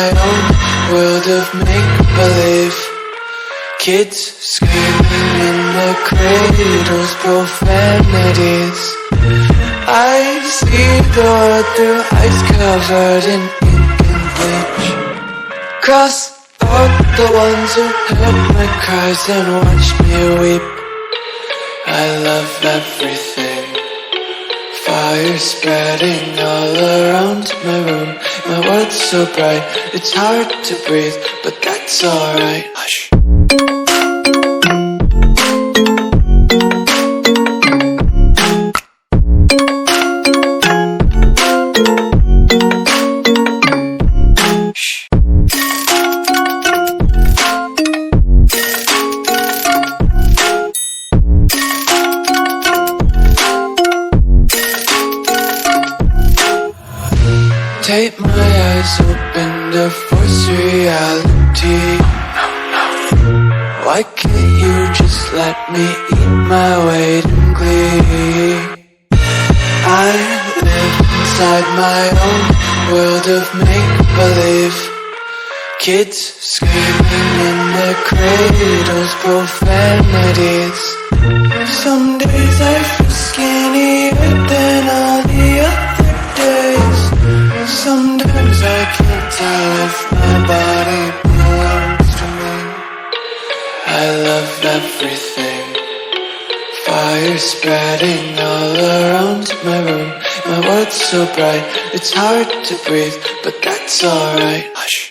my own world of make-believe. Kids screaming in the cradles, profanities. I see the world through ice covered in ink and bleach. Cross out the ones who heard my cries and watched me weep. I love everything. Fire spreading all around my room. My world's so bright, it's hard to breathe, but that's alright. Hush. Tape my eyes open to force reality. Why can't you just let me eat my weight in glee? I live inside my own world of make-believe. Kids screaming in their cradles, profanities. Some days I feel skinnier than all the other days. Sometimes I can't tell if my body belongs to me. I love everything. Fire spreading all around my room. My world's so bright, it's hard to breathe, but that's alright. Hush.